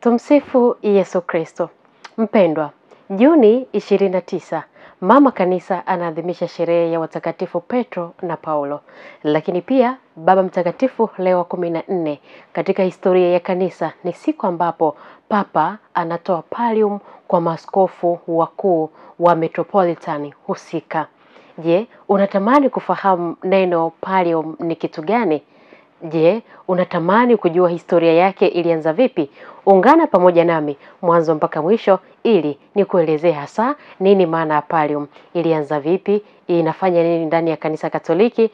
Tumsifu Yesu Kristo. Mpendwa, Juni 29, Mama Kanisa anaadhimisha sherehe ya watakatifu Petro na Paulo. Lakini pia Baba Mtakatifu Leo wa 14 katika historia ya kanisa ni siku ambapo Papa anatoa pallium kwa maaskofu wakuu wa metropolitan husika. Je, unatamani kufahamu neno pallium ni kitu gani? Je, unatamani kujua historia yake ilianza vipi? Ungana pamoja nami mwanzo mpaka mwisho ili nikuelezee hasa nini maana ya pallium, ilianza vipi, inafanya nini ndani ya kanisa Katoliki.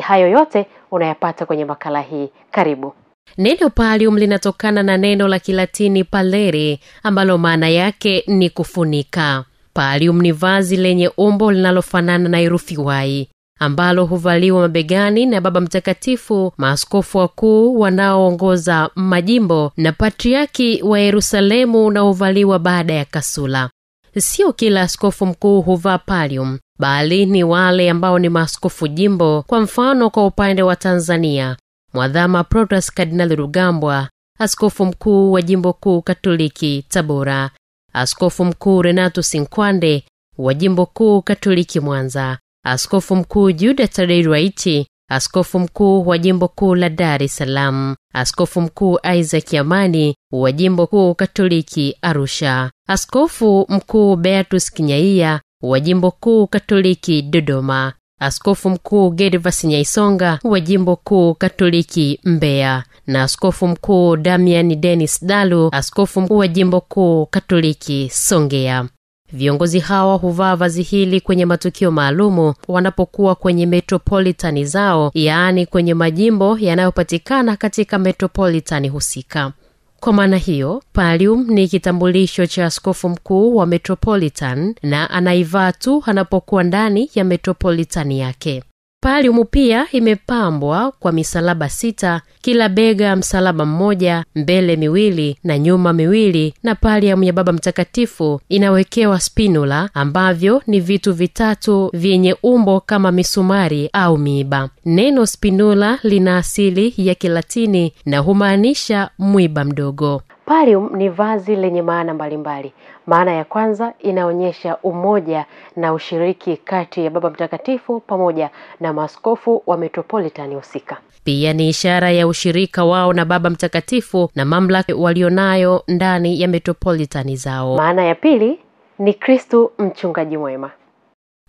Hayo yote unayapata kwenye makala hii. Karibu. Neno pallium linatokana na neno la Kilatini pallere ambalo maana yake ni kufunika. Pallium ni vazi lenye umbo linalofanana na herufi Y ambalo huvaliwa mabegani na Baba Mtakatifu, maaskofu wakuu wanaoongoza majimbo na patriaki wa Yerusalemu, na huvaliwa baada ya kasula. Sio kila askofu mkuu huvaa pallium, bali ni wale ambao ni maaskofu jimbo. Kwa mfano, kwa upande wa Tanzania, Mwadhama Protas Kardinali Rugambwa, askofu mkuu wa jimbo kuu Katoliki Tabora; askofu mkuu Renato Sinkwande wa jimbo kuu Katoliki Mwanza; askofu mkuu Juda Tadei Ruwa'ichi, askofu mkuu wa jimbo kuu la Dar es Salaam; askofu mkuu Isaac Yamani wa jimbo kuu Katoliki Arusha; askofu mkuu Beatus Kinyaia wa jimbo kuu Katoliki Dodoma; askofu mkuu Gervas Nyaisonga wa jimbo kuu Katoliki Mbeya; na askofu mkuu Damian Dennis Dalu, askofu mkuu wa jimbo kuu Katoliki Songea. Viongozi hawa huvaa vazi hili kwenye matukio maalumu wanapokuwa kwenye metropolitani zao, yaani kwenye majimbo yanayopatikana katika metropolitani husika. Kwa maana hiyo, pallium ni kitambulisho cha askofu mkuu wa metropolitan na anaivaa tu anapokuwa ndani ya metropolitani yake. Pallium pia imepambwa kwa misalaba 6, kila bega msalaba mmoja, mbele miwili na nyuma miwili, na pallium ya Baba Mtakatifu inawekewa spinula ambavyo ni vitu vitatu vyenye umbo kama misumari au miiba. Neno spinula lina asili ya Kilatini na humaanisha mwiba mdogo. Pallium ni vazi lenye maana mbalimbali. Maana ya kwanza inaonyesha umoja na ushiriki kati ya Baba Mtakatifu pamoja na maaskofu wa metropolitani husika. Pia ni ishara ya ushirika wao na Baba Mtakatifu na mamlaka walionayo ndani ya metropolitani zao. Maana ya pili ni Kristo mchungaji mwema.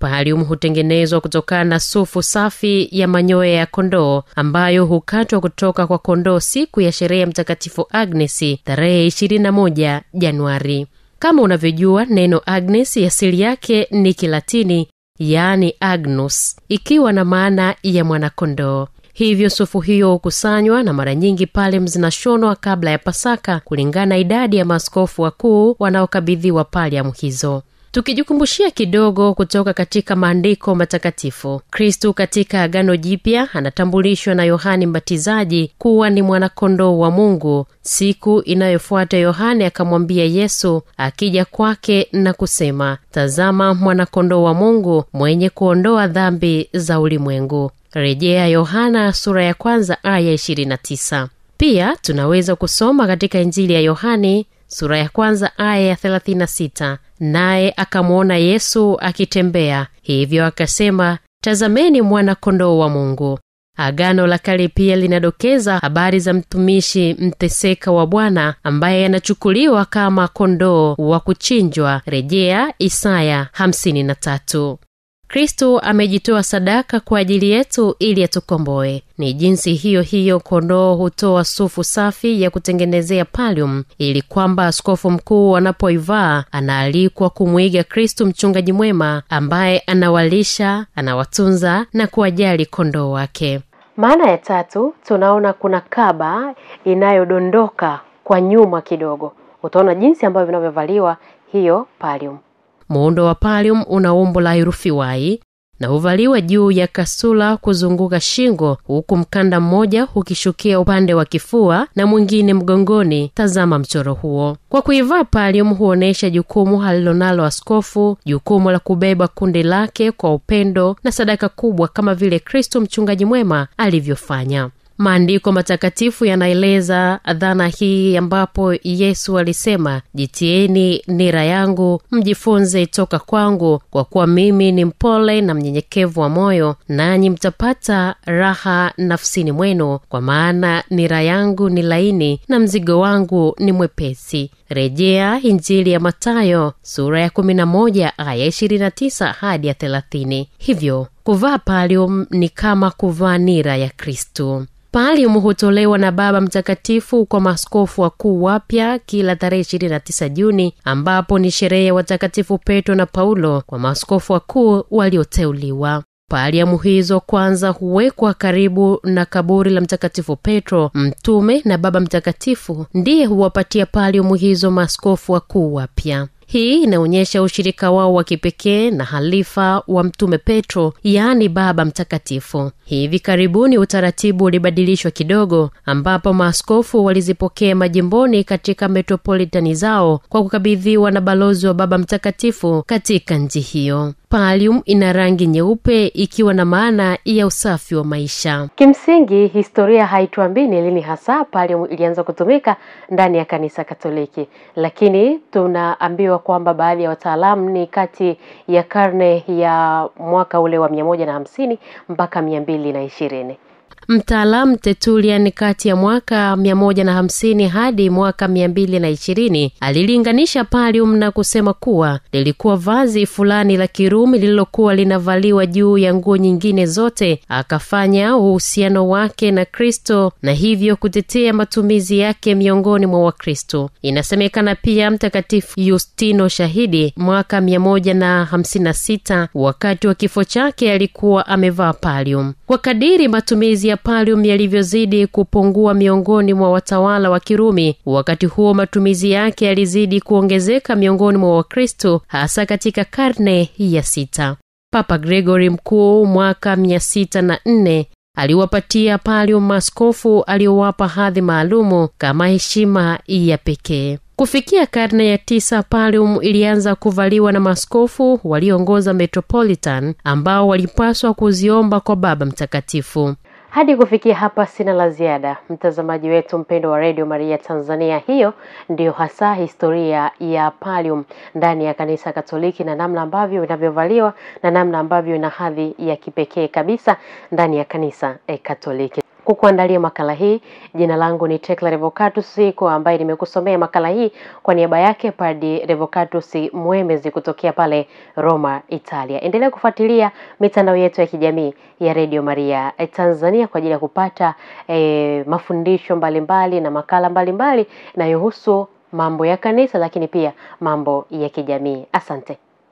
Pallium hutengenezwa kutokana na sufu safi ya manyoya ya kondoo ambayo hukatwa kutoka kwa kondoo siku ya sherehe ya Mtakatifu Agnesi tarehe 21 Januari. Kama unavyojua, neno Agnes asili yake ni Kilatini, yaani Agnus, ikiwa na maana ya mwanakondoo. Hivyo sufu hiyo hukusanywa na mara nyingi pallium zinashonwa kabla ya Pasaka kulingana idadi ya maaskofu wakuu wanaokabidhiwa pallium hizo. Tukijikumbushia kidogo kutoka katika maandiko matakatifu, Kristo katika Agano Jipya anatambulishwa na Yohane Mbatizaji kuwa ni mwanakondoo wa Mungu. Siku inayofuata Yohane akamwambia Yesu akija kwake na kusema, "Tazama mwanakondoo wa Mungu mwenye kuondoa dhambi za ulimwengu." Rejea Yohana sura ya 1 aya 29. Pia tunaweza kusoma katika Injili ya Yohane sura ya 1 aya ya 36, naye akamwona Yesu akitembea, hivyo akasema, "Tazameni mwana kondoo wa Mungu." Agano la Kale pia linadokeza habari za mtumishi mteseka wa Bwana ambaye anachukuliwa kama kondoo wa kuchinjwa. Rejea Isaya 53. Kristo amejitoa sadaka kwa ajili yetu ili atukomboe. Ni jinsi hiyo hiyo kondoo hutoa sufu safi ya kutengenezea pallium, ili kwamba askofu mkuu anapoivaa anaalikwa kumwiga Kristo mchungaji mwema ambaye anawalisha, anawatunza na kuwajali kondoo wake. Maana ya tatu, tunaona kuna kaba inayodondoka kwa nyuma kidogo. Utaona jinsi ambavyo vinavyovaliwa hiyo pallium. Muundo wa pallium una umbo la herufi Y na huvaliwa juu ya kasula kuzunguka shingo, huku mkanda mmoja ukishukia upande wa kifua na mwingine mgongoni. Tazama mchoro huo. Kwa kuivaa pallium huonesha jukumu alilonalo askofu, jukumu la kubeba kundi lake kwa upendo na sadaka kubwa kama vile Kristo mchungaji mwema alivyofanya. Maandiko matakatifu yanaeleza dhana hii ambapo Yesu alisema, "Jitieni nira yangu, mjifunze toka kwangu, kwa kuwa mimi ni mpole na mnyenyekevu wa moyo, nanyi mtapata raha nafsini mwenu, kwa maana nira yangu ni laini na mzigo wangu ni mwepesi." Rejea Injili ya Mathayo sura ya 11 aya 29 hadi ya 30. Hivyo, kuvaa pallium ni kama kuvaa nira ya Kristo. Pallium hutolewa na Baba Mtakatifu kwa maaskofu wakuu wapya kila tarehe 29 Juni, ambapo ni sherehe ya watakatifu Petro na Paulo kwa maaskofu wakuu walioteuliwa. Pallium hizo kwanza huwekwa karibu na kaburi la Mtakatifu Petro mtume, na Baba Mtakatifu ndiye huwapatia pallium hizo maaskofu wakuu wapya. Hii inaonyesha ushirika wao wa kipekee na halifa wa mtume Petro, yaani Baba Mtakatifu. Hivi karibuni utaratibu ulibadilishwa kidogo, ambapo maaskofu walizipokea majimboni katika metropolitani zao kwa kukabidhiwa na balozi wa Baba Mtakatifu katika nchi hiyo. Pallium ina rangi nyeupe, ikiwa na maana ya usafi wa maisha. Kimsingi, historia haituambii ni lini hasa pallium ilianza kutumika ndani ya Kanisa Katoliki, lakini tunaambiwa kwamba baadhi ya wataalamu ni kati ya karne ya mwaka ule wa 150 mpaka 220. Mtaalamu Tertullian kati ya mwaka 150 hadi mwaka 220 alilinganisha pallium na kusema kuwa lilikuwa vazi fulani la Kirumi lililokuwa linavaliwa juu ya nguo nyingine zote. Akafanya uhusiano wake na Kristo na hivyo kutetea matumizi yake miongoni mwa Wakristo. Inasemekana pia Mtakatifu Justino Shahidi mwaka 156 wakati wa kifo chake alikuwa amevaa pallium. Kwa kadiri matumizi ya pallium yalivyozidi kupungua miongoni mwa watawala wa Kirumi, wakati huo matumizi yake yalizidi kuongezeka miongoni mwa Wakristo, hasa katika karne ya 6. Papa Gregory Mkuu mwaka 604 aliwapatia pallium maaskofu aliowapa hadhi maalumu kama heshima ya pekee. Kufikia karne ya 9, pallium ilianza kuvaliwa na maaskofu walioongoza metropolitan, ambao walipaswa kuziomba kwa Baba Mtakatifu. Hadi kufikia hapa sina la ziada, mtazamaji wetu mpendo wa Radio Maria Tanzania. Hiyo ndiyo hasa historia ya pallium ndani ya Kanisa Katoliki na namna ambavyo inavyovaliwa na namna ambavyo ina hadhi ya kipekee kabisa ndani ya Kanisa Katoliki. Kukuandalia makala hii, jina langu ni Tekla Revocatus Siko, ambaye nimekusomea makala hii kwa niaba yake Padre Revocatus Mwemezi kutokea pale Roma, Italia. Endelea kufuatilia mitandao yetu ya kijamii ya Radio Maria Tanzania kwa ajili ya kupata mafundisho mbalimbali na makala mbalimbali yanayohusu mambo ya kanisa, lakini pia mambo ya kijamii. Asante.